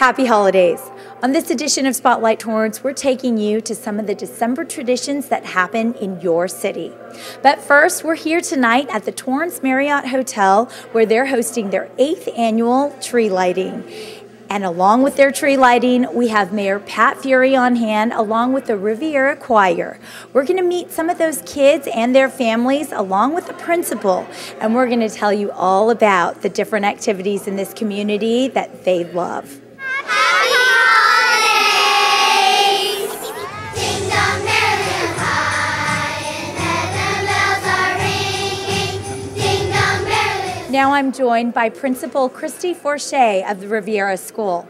Happy holidays. On this edition of Spotlight Torrance, we're taking you to some of the December traditions that happen in your city. But first, we're here tonight at the Torrance Marriott Hotel, where they're hosting their 8th annual tree lighting. And along with their tree lighting, we have Mayor Pat Fury on hand, along with the Riviera Choir. We're going to meet some of those kids and their families, along with the principal, and we're going to tell you all about the different activities in this community that they love. Happy holidays! Ding dong, merrily high, and the bells are ringing. Ding dong, merrily. Now I'm joined by Principal Christy Forche of the Riviera School.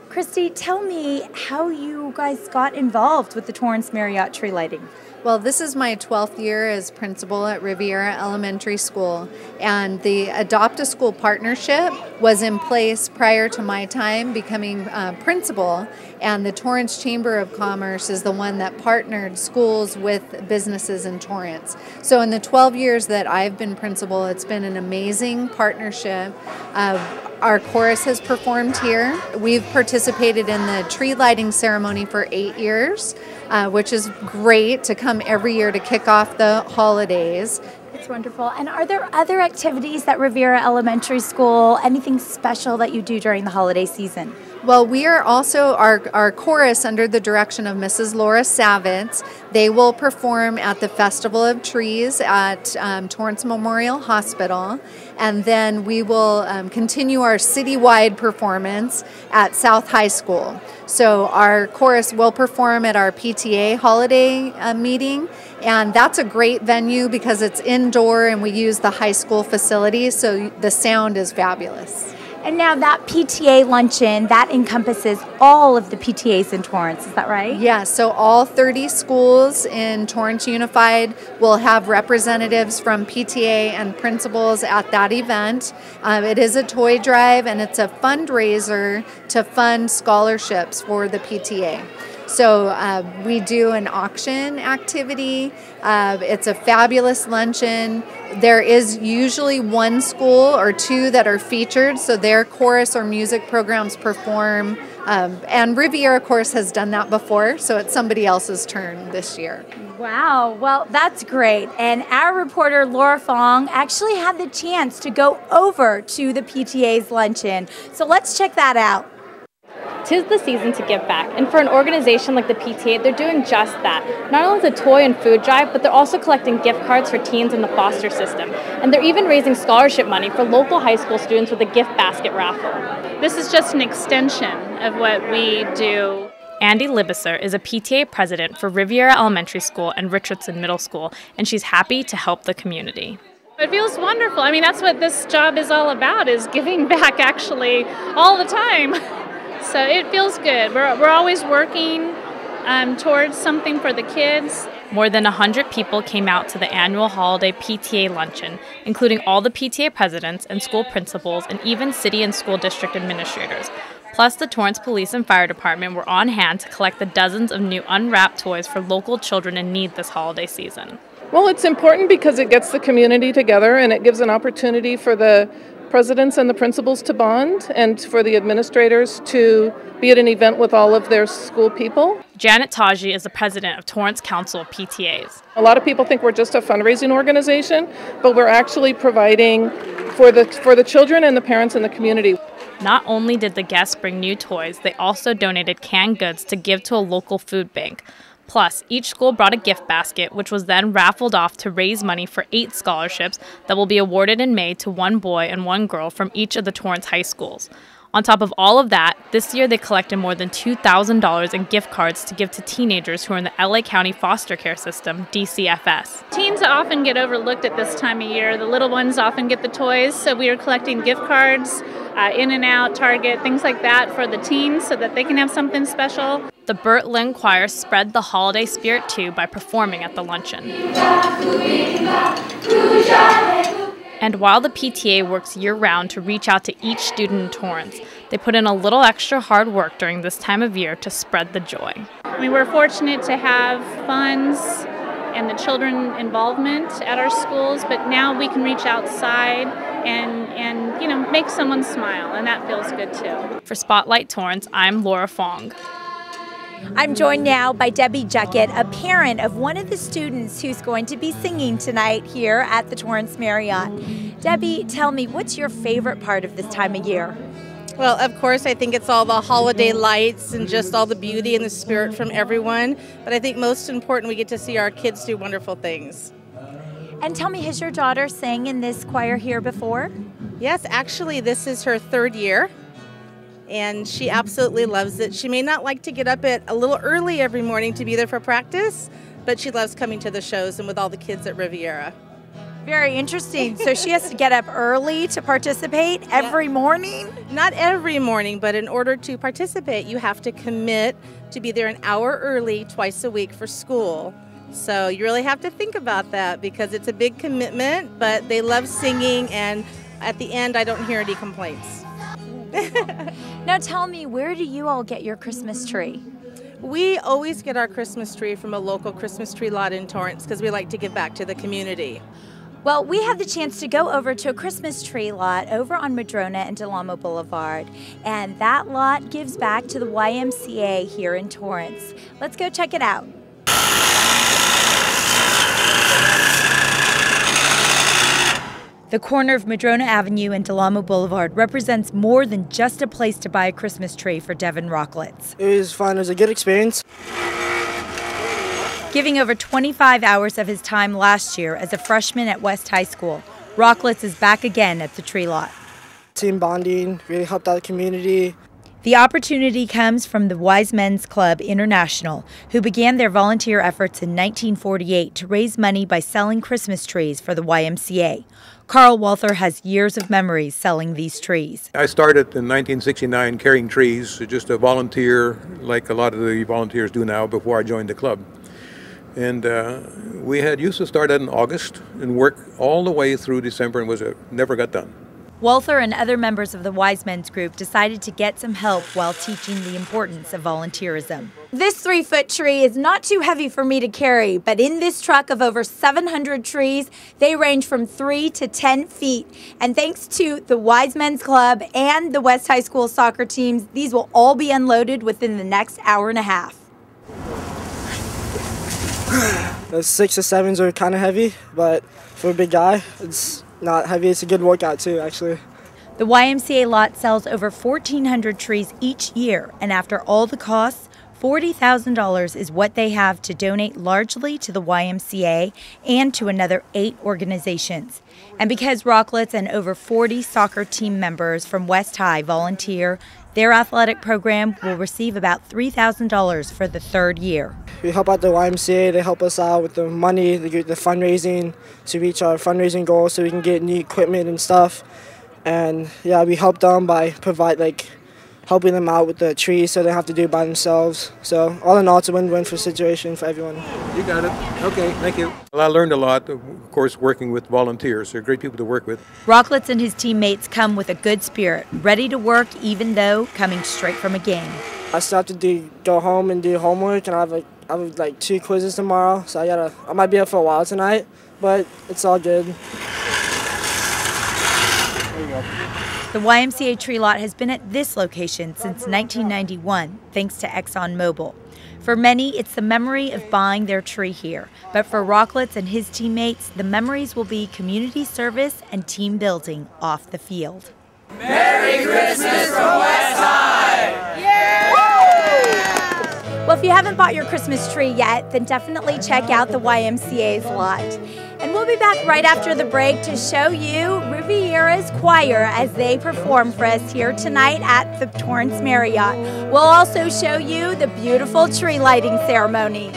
Christy, tell me how you guys got involved with the Torrance Marriott tree lighting. Well, this is my 12th year as principal at Riviera Elementary School, and the Adopt a School partnership was in place prior to my time becoming principal, and the Torrance Chamber of Commerce is the one that partnered schools with businesses in Torrance. So in the 12 years that I've been principal, it's been an amazing partnership. Our chorus has performed here. We've participated in the tree lighting ceremony for 8 years, which is great to come every year to kick off the holidays. It's wonderful. And are there other activities at Riviera Elementary School, anything special that you do during the holiday season? Well, we are also, our chorus under the direction of Mrs. Laura Savitz, they will perform at the Festival of Trees at Torrance Memorial Hospital, and then we will continue our citywide performance at South High School. So our chorus will perform at our PTA holiday meeting, and that's a great venue because it's indoor and we use the high school facilities, so the sound is fabulous. And now that PTA luncheon, that encompasses all of the PTAs in Torrance, is that right? Yes, so all 30 schools in Torrance Unified will have representatives from PTA and principals at that event. It is a toy drive and it's a fundraiser to fund scholarships for the PTA. So we do an auction activity. It's a fabulous luncheon. There is usually one school or two that are featured, so their chorus or music programs perform. And Riviera, of course, has done that before, so it's somebody else's turn this year. Wow, well, that's great. And our reporter, Laura Fong, actually had the chance to go over to the PTA's luncheon. So let's check that out. 'Tis the season to give back, and for an organization like the PTA, they're doing just that. Not only the toy and food drive, but they're also collecting gift cards for teens in the foster system. And they're even raising scholarship money for local high school students with a gift basket raffle. This is just an extension of what we do. Andy Libesser is a PTA president for Riviera Elementary School and Richardson Middle School, and she's happy to help the community. It feels wonderful. I mean, that's what this job is all about, is giving back actually all the time. So it feels good. We're always working towards something for the kids. More than 100 people came out to the annual holiday PTA luncheon, including all the PTA presidents and school principals and even city and school district administrators. Plus, the Torrance Police and Fire Department were on hand to collect the dozens of new unwrapped toys for local children in need this holiday season. Well, it's important because it gets the community together and it gives an opportunity for the presidents and the principals to bond and for the administrators to be at an event with all of their school people. Janet Taji is the president of Torrance Council of PTAs. A lot of people think we're just a fundraising organization, but we're actually providing for the children and the parents in the community. Not only did the guests bring new toys, they also donated canned goods to give to a local food bank. Plus, each school brought a gift basket, which was then raffled off to raise money for 8 scholarships that will be awarded in May to one boy and one girl from each of the Torrance high schools. On top of all of that, this year they collected more than $2,000 in gift cards to give to teenagers who are in the LA County foster care system, DCFS. Teens often get overlooked at this time of year. The little ones often get the toys, so we are collecting gift cards, In-N-Out, Target, things like that for the teens so that they can have something special. The Burt Lynn Choir spread the holiday spirit too by performing at the luncheon. And while the PTA works year-round to reach out to each student in Torrance, they put in a little extra hard work during this time of year to spread the joy. I mean, we're fortunate to have funds and the children involvement at our schools, but now we can reach outside and make someone smile, and that feels good too. For Spotlight Torrance, I'm Laura Fong. I'm joined now by Debbie Juckett, a parent of one of the students who's going to be singing tonight here at the Torrance Marriott. Debbie, tell me, what's your favorite part of this time of year? Well, of course, I think it's all the holiday lights and just all the beauty and the spirit from everyone. But I think most important, we get to see our kids do wonderful things. And tell me, has your daughter sang in this choir here before? Yes, actually, this is her 3rd year, and she absolutely loves it. She may not like to get up at a little early every morning to be there for practice, but she loves coming to the shows and with all the kids at Riviera. Very interesting. So she has to get up early to participate every morning? Not every morning, but in order to participate, you have to commit to be there an hour early twice a week for school. So you really have to think about that because it's a big commitment, but they love singing, and at the end, I don't hear any complaints. Now tell me, where do you all get your Christmas tree? We always get our Christmas tree from a local Christmas tree lot in Torrance because we like to give back to the community. Well, we had the chance to go over to a Christmas tree lot over on Madrona and Del Amo Boulevard, and that lot gives back to the YMCA here in Torrance. Let's go check it out. The corner of Madrona Avenue and Del Amo Boulevard represents more than just a place to buy a Christmas tree for Devin Rocklitz. It was fun. It was a good experience. Giving over 25 hours of his time last year as a freshman at West High School, Rocklitz is back again at the tree lot. Team bonding really helped out the community. The opportunity comes from the Wise Men's Club International, who began their volunteer efforts in 1948 to raise money by selling Christmas trees for the YMCA. Carl Walther has years of memories selling these trees. I started in 1969 carrying trees, just a volunteer like a lot of the volunteers do now before I joined the club. And we used to start in August and work all the way through December and never got done. Walther and other members of the Wise Men's group decided to get some help while teaching the importance of volunteerism. This 3-foot tree is not too heavy for me to carry, but in this truck of over 700 trees, they range from 3 to 10 feet. And thanks to the Wise Men's Club and the West High School soccer teams, these will all be unloaded within the next hour and a half. The 6 or 7s are kind of heavy, but for a big guy, it's not heavy. It's a good workout too, actually. The YMCA lot sells over 1,400 trees each year, and after all the costs, $40,000 is what they have to donate largely to the YMCA and to another 8 organizations. And because Rocklitz and over 40 soccer team members from West High volunteer, their athletic program will receive about $3,000 for the 3rd year. We help out the YMCA. They help us out with the money, the fundraising to reach our fundraising goals so we can get new equipment and stuff. And yeah, we help them by helping them out with the trees so they don't have to do it by themselves. So all in all, it's a win-win situation for everyone. You got it. Okay, thank you. Well, I learned a lot, of course, working with volunteers. They're great people to work with. Rocklitz and his teammates come with a good spirit, ready to work even though coming straight from a game. I still have to go home and do homework, and I have 2 quizzes tomorrow, so I might be up for a while tonight, but it's all good. There you go. The YMCA tree lot has been at this location since 1991, thanks to ExxonMobil. For many, it's the memory of buying their tree here. But for Rocklitz and his teammates, the memories will be community service and team building off the field. Merry Christmas from West High! Yeah! Well, if you haven't bought your Christmas tree yet, then definitely check out the YMCA's lot. And we'll be back right after the break to show you Riviera's choir as they perform for us here tonight at the Torrance Marriott. We'll also show you the beautiful tree lighting ceremony.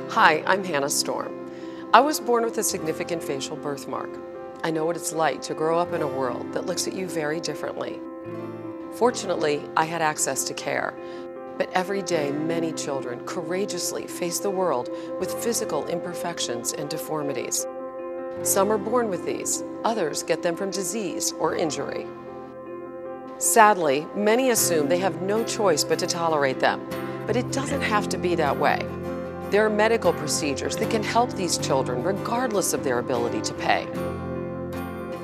Hi, I'm Hannah Storm. I was born with a significant facial birthmark. I know what it's like to grow up in a world that looks at you very differently. Fortunately, I had access to care. But every day, many children courageously face the world with physical imperfections and deformities. Some are born with these, others get them from disease or injury. Sadly, many assume they have no choice but to tolerate them, but it doesn't have to be that way. There are medical procedures that can help these children regardless of their ability to pay.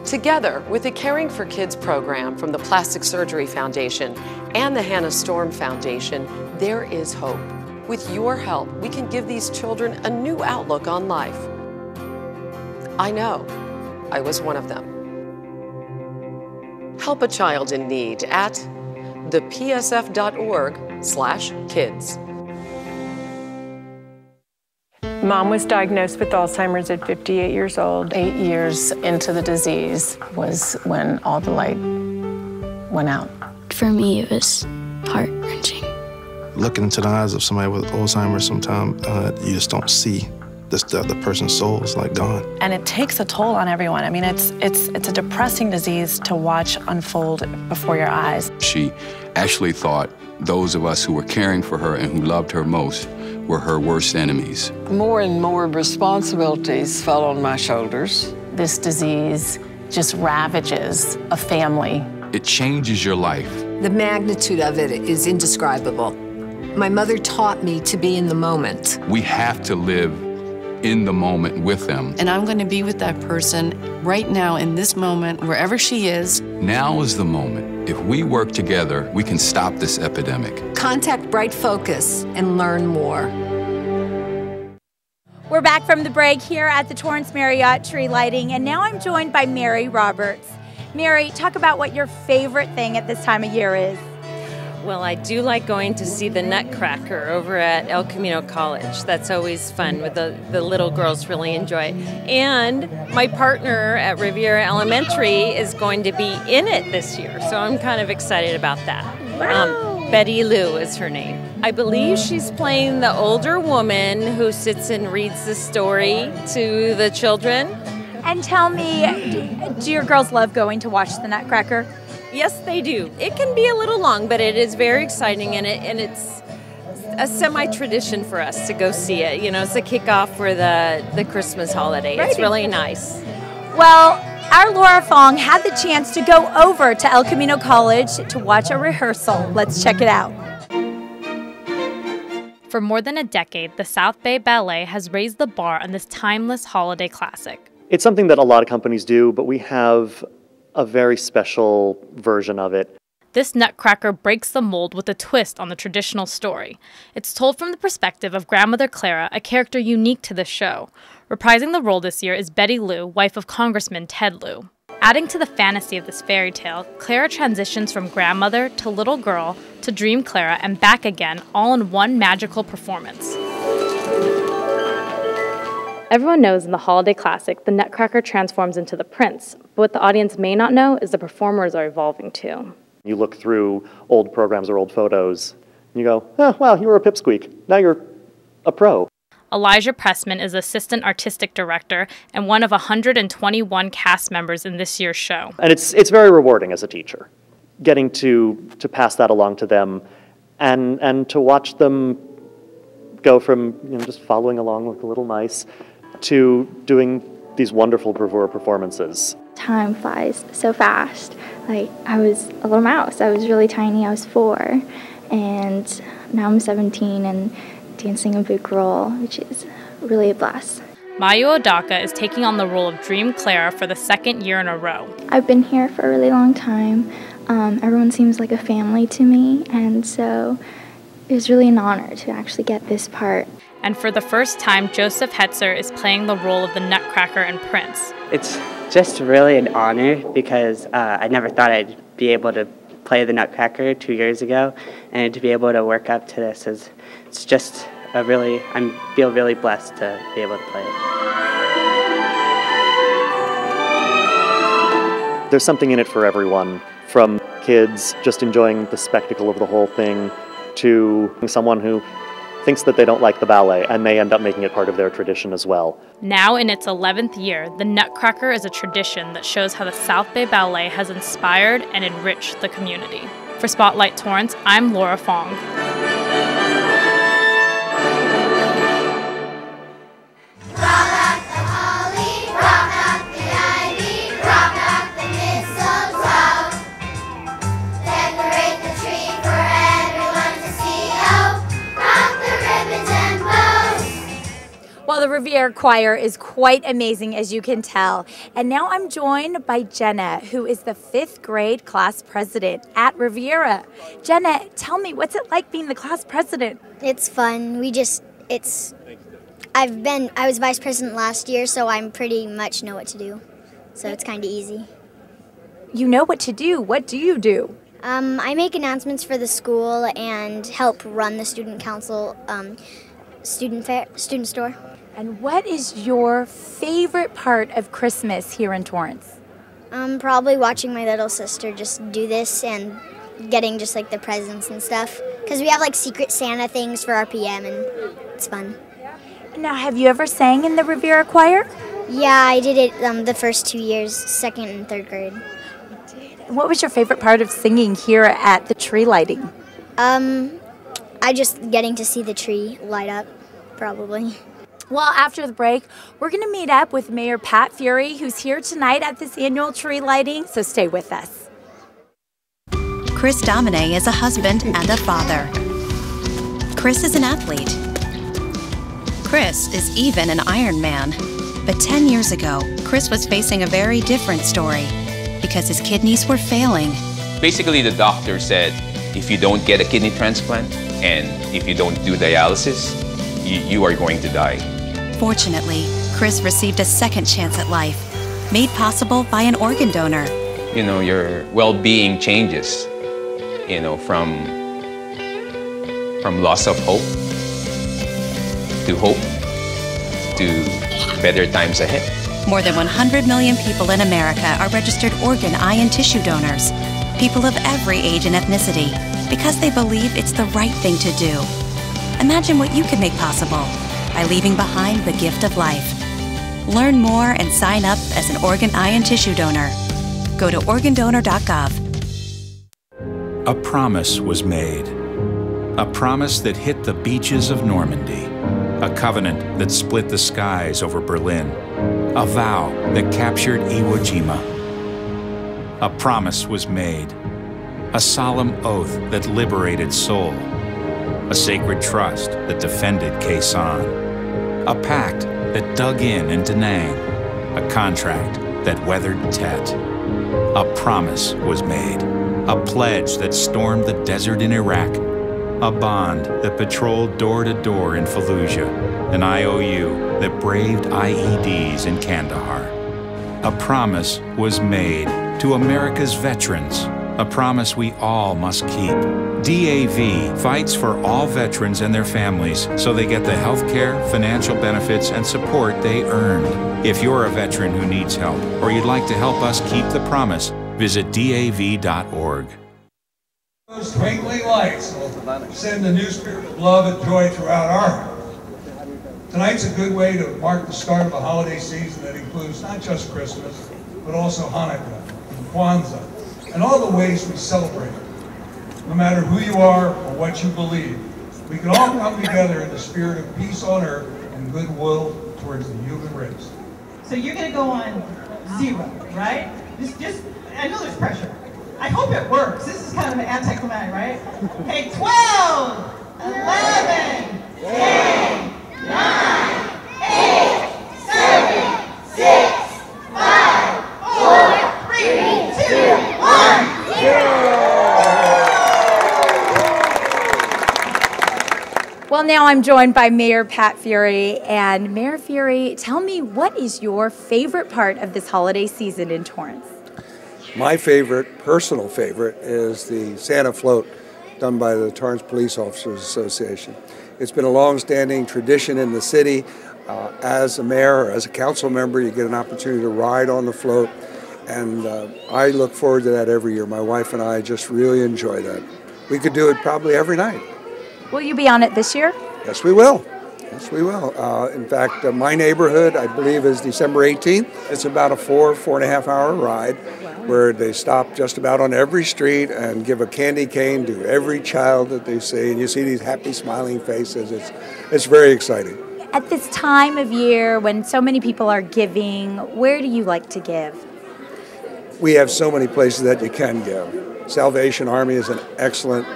Together with the Caring for Kids program from the Plastic Surgery Foundation and the Hannah Storm Foundation, there is hope. With your help, we can give these children a new outlook on life. I know, I was one of them. Help a child in need at thepsf.org/kids. Mom was diagnosed with Alzheimer's at 58 years old. 8 years into the disease was when all the light went out. For me, it was heart-wrenching. Looking into the eyes of somebody with Alzheimer's, sometimes you just don't see the person's soul is like gone. And it takes a toll on everyone. I mean, it's a depressing disease to watch unfold before your eyes. She actually thought those of us who were caring for her and who loved her most were her worst enemies. More and more responsibilities fell on my shoulders. This disease just ravages a family. It changes your life. The magnitude of it is indescribable. My mother taught me to be in the moment. We have to live in the moment with them. And I'm going to be with that person right now in this moment, wherever she is. Now is the moment. If we work together, we can stop this epidemic. Contact Bright Focus and learn more. We're back from the break here at the Torrance Marriott tree lighting, and now I'm joined by Mary Roberts. Mary, talk about what your favorite thing at this time of year is. Well, I do like going to see the Nutcracker over at El Camino College. That's always fun. With the little girls really enjoy it. And my partner at Riviera Elementary is going to be in it this year, so I'm kind of excited about that. Wow. Betty Lou is her name. I believe she's playing the older woman who sits and reads the story to the children. And tell me, do your girls love going to watch the Nutcracker? Yes, they do. It can be a little long, but it is very exciting, and it's a semi-tradition for us to go see it. You know, it's a kickoff for the Christmas holiday. Right. It's really nice. Well, our Laura Fong had the chance to go over to El Camino College to watch a rehearsal. Let's check it out. For more than a decade, the South Bay Ballet has raised the bar on this timeless holiday classic. It's something that a lot of companies do, but we have a very special version of it. This Nutcracker breaks the mold with a twist on the traditional story. It's told from the perspective of Grandmother Clara, a character unique to the show. Reprising the role this year is Betty Lou, wife of Congressman Ted Lou. Adding to the fantasy of this fairy tale, Clara transitions from grandmother to little girl to dream Clara and back again, all in one magical performance. Everyone knows in the holiday classic, the Nutcracker transforms into the prince, but what the audience may not know is the performers are evolving too. You look through old programs or old photos, and you go, oh, wow, you were a pipsqueak. Now you're a pro. Elijah Pressman is assistant artistic director and one of 121 cast members in this year's show. And it's very rewarding as a teacher, getting to pass that along to them and to watch them go from just following along like a little mice to doing these wonderful bravura performances. Time flies so fast. Like, I was a little mouse. I was really tiny. I was 4, and now I'm 17 and dancing a big role, which is really a blast. Mayu Odaka is taking on the role of Dream Clara for the second year in a row. I've been here for a really long time. Everyone seems like a family to me, and so it was really an honor to actually get this part. And for the first time, Joseph Hetzer is playing the role of the Nutcracker and Prince. It's just really an honor because I never thought I'd be able to play the Nutcracker 2 years ago, and to be able to work up to this it's just I feel really blessed to be able to play it. There's something in it for everyone, from kids just enjoying the spectacle of the whole thing to someone who thinks that they don't like the ballet and may end up making it part of their tradition as well. Now in its 11th year, the Nutcracker is a tradition that shows how the South Bay Ballet has inspired and enriched the community. For Spotlight Torrance, I'm Laura Fong. Riviera Choir is quite amazing, as you can tell. And now I'm joined by Jenna, who is the 5th grade class president at Riviera. Jenna, tell me, what's it like being the class president? It's fun. I was vice president last year, so I pretty much know what to do. So it's kind of easy. You know what to do. What do you do? I make announcements for the school and help run the student council, student store. And what is your favorite part of Christmas here in Torrance? Probably watching my little sister just do this and getting just like the presents and stuff. Because we have like secret Santa things for our PM and it's fun. Now, have you ever sang in the Riviera Choir? Yeah, I did it the first 2 years, 2nd and 3rd grade. What was your favorite part of singing here at the tree lighting? I just getting to see the tree light up, probably. Well, after the break, we're going to meet up with Mayor Pat Fury, who's here tonight at this annual tree lighting, so stay with us. Chris Domine is a husband and a father. Chris is an athlete. Chris is even an Ironman. But 10 years ago, Chris was facing a very different story because his kidneys were failing. Basically, the doctor said, if you don't get a kidney transplant and if you don't do dialysis, you are going to die. Fortunately, Chris received a second chance at life, made possible by an organ donor. You know, your well-being changes, you know, from loss of hope to better times ahead. More than 100 million people in America are registered organ, eye, and tissue donors. People of every age and ethnicity, because they believe it's the right thing to do. Imagine what you can make possible by leaving behind the gift of life. Learn more and sign up as an organ, eye, and tissue donor. Go to organdonor.gov. A promise was made. A promise that hit the beaches of Normandy. A covenant that split the skies over Berlin. A vow that captured Iwo Jima. A promise was made. A solemn oath that liberated Seoul. A sacred trust that defended Quezon. A pact that dug in Da Nang. A contract that weathered Tet. A promise was made. A pledge that stormed the desert in Iraq. A bond that patrolled door to door in Fallujah. An IOU that braved IEDs in Kandahar. A promise was made to America's veterans. A promise we all must keep. DAV fights for all veterans and their families so they get the health care, financial benefits, and support they earned. If you're a veteran who needs help or you'd like to help us keep the promise, visit DAV.org. Those twinkling lights send a new spirit of love and joy throughout our heart. Tonight's a good way to mark the start of a holiday season that includes not just Christmas, but also Hanukkah and Kwanzaa, and all the ways we celebrate. No matter who you are or what you believe, we can all come together in the spirit of peace on earth and goodwill towards the human race. So you're going to go on 0, right? I know there's pressure. I hope it works. This is kind of an anticlimactic, right? Okay, 12, 11, 10, 9, 8, 7, 6, 5, 4, 3, 2, 1, 0. Well, now I'm joined by Mayor Pat Fury. And Mayor Fury, tell me, what is your favorite part of this holiday season in Torrance? My favorite, personal favorite, is the Santa float done by the Torrance Police Officers Association. It's been a long-standing tradition in the city. As a mayor or as a council member, you get an opportunity to ride on the float, and I look forward to that every year. My wife and I just really enjoy that. We could do it probably every night. Will you be on it this year? Yes, we will. Yes, we will. In fact, my neighborhood, I believe, is December 18th. It's about a 4.5 hour ride where they stop just about on every street and give a candy cane to every child that they see. And you see these happy, smiling faces. It's very exciting. At this time of year when so many people are giving, where do you like to give? We have so many places that you can give. Salvation Army is an excellent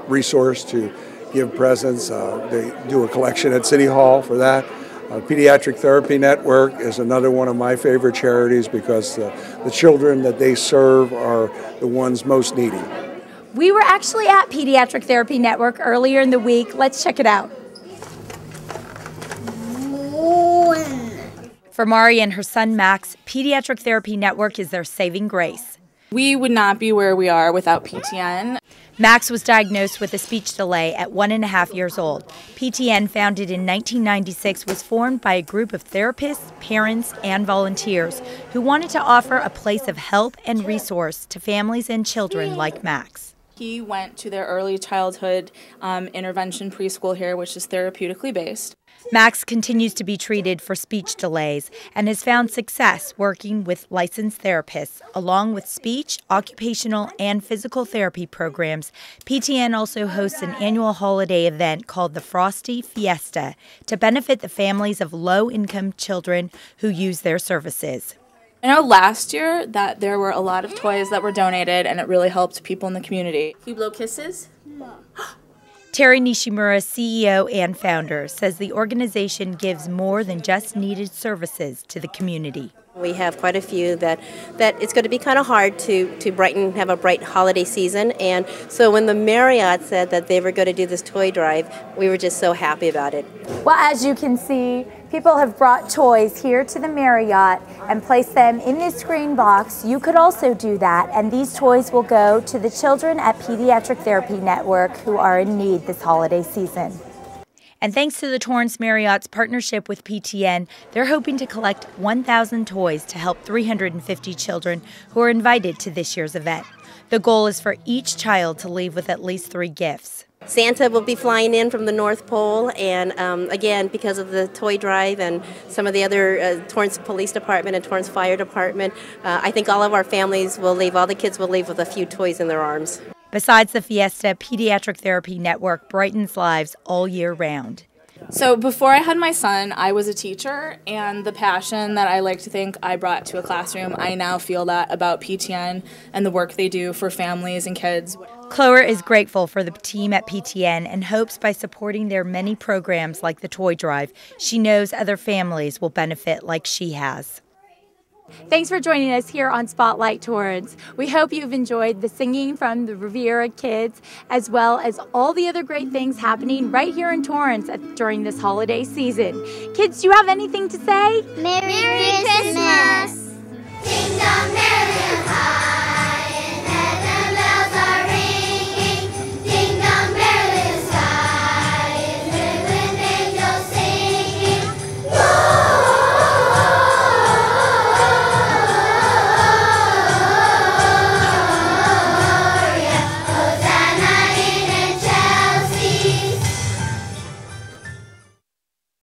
resource to give presents. They do a collection at City Hall for that. Pediatric Therapy Network is another one of my favorite charities because the children that they serve are the ones most needy. We were actually at Pediatric Therapy Network earlier in the week. Let's check it out. For Mari and her son Max, Pediatric Therapy Network is their saving grace. We would not be where we are without PTN. Max was diagnosed with a speech delay at 1.5 years old. PTN, founded in 1996, was formed by a group of therapists, parents, and volunteers who wanted to offer a place of help and resource to families and children like Max. He went to their early childhood intervention preschool here, which is therapeutically based. Max continues to be treated for speech delays and has found success working with licensed therapists, along with speech, occupational, and physical therapy programs. PTN also hosts an annual holiday event called the Frosty Fiesta to benefit the families of low-income children who use their services. I know last year that there were a lot of toys that were donated, and it really helped people in the community. Can you blow kisses? No. Terry Nishimura, CEO and founder, says the organization gives more than just needed services to the community. We have quite a few that it's going to be kind of hard to have a bright holiday season. And so when the Marriott said that they were going to do this toy drive, we were just so happy about it. Well, as you can see, people have brought toys here to the Marriott and placed them in this green box. You could also do that, and these toys will go to the children at Pediatric Therapy Network who are in need this holiday season. And thanks to the Torrance Marriott's partnership with PTN, they're hoping to collect 1,000 toys to help 350 children who are invited to this year's event. The goal is for each child to leave with at least 3 gifts. Santa will be flying in from the North Pole, and again, because of the toy drive and some of the other Torrance Police Department and Torrance Fire Department, I think all of our families will leave, all the kids will leave with a few toys in their arms. Besides the fiesta, Pediatric Therapy Network brightens lives all year round. So before I had my son, I was a teacher, and the passion that I like to think I brought to a classroom, I now feel that about PTN and the work they do for families and kids. Chloe is grateful for the team at PTN and hopes by supporting their many programs like the Toy Drive, she knows other families will benefit like she has. Thanks for joining us here on Spotlight Torrance. We hope you've enjoyed the singing from the Riviera kids, as well as all the other great things happening right here in Torrance during this holiday season. Kids, do you have anything to say? Merry Christmas!